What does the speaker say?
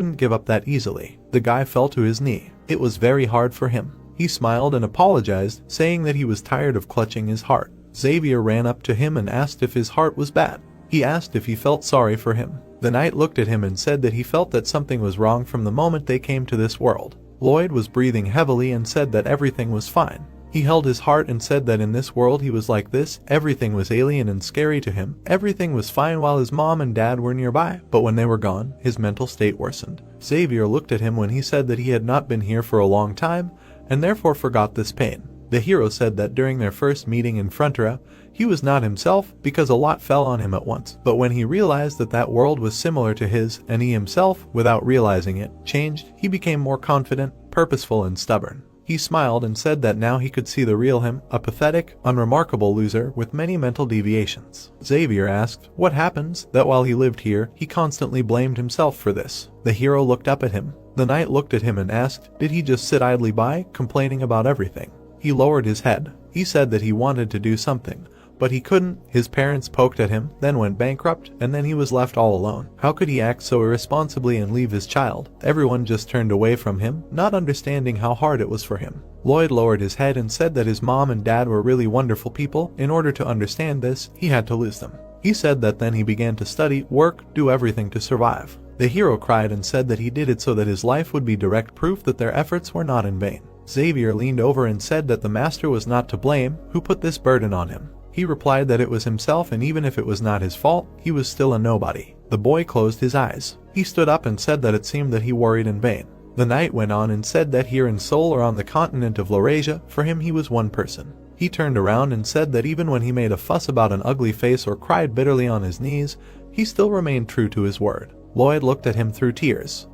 Didn't give up that easily. The guy fell to his knee. It was very hard for him. He smiled and apologized, saying that he was tired of clutching his heart. Xavier ran up to him and asked if his heart was bad. He asked if he felt sorry for him. The knight looked at him and said that he felt that something was wrong from the moment they came to this world. Lloyd was breathing heavily and said that everything was fine. He held his heart and said that in this world he was like this, everything was alien and scary to him. Everything was fine while his mom and dad were nearby, but when they were gone, his mental state worsened. Xavier looked at him when he said that he had not been here for a long time, and therefore forgot this pain. The hero said that during their first meeting in Frontera, he was not himself because a lot fell on him at once. But when he realized that that world was similar to his, and he himself, without realizing it, changed, he became more confident, purposeful and stubborn. He smiled and said that now he could see the real him, a pathetic, unremarkable loser with many mental deviations. Xavier asked what happens that while he lived here, he constantly blamed himself for this. The hero looked up at him. The knight looked at him and asked, did he just sit idly by, complaining about everything? He lowered his head. He said that he wanted to do something, but he couldn't. His parents poked at him, then went bankrupt, and then he was left all alone. How could he act so irresponsibly and leave his child? Everyone just turned away from him, not understanding how hard it was for him. Lloyd lowered his head and said that his mom and dad were really wonderful people. In order to understand this, he had to lose them. He said that then he began to study, work, do everything to survive. The hero cried and said that he did it so that his life would be direct proof that their efforts were not in vain. Xavier leaned over and said that the master was not to blame. Who put this burden on him? He replied that it was himself, and even if it was not his fault, he was still a nobody. The boy closed his eyes. He stood up and said that it seemed that he worried in vain. The knight went on and said that here in Seoul or on the continent of Laurasia, for him he was one person. He turned around and said that even when he made a fuss about an ugly face or cried bitterly on his knees, he still remained true to his word. Lloyd looked at him through tears.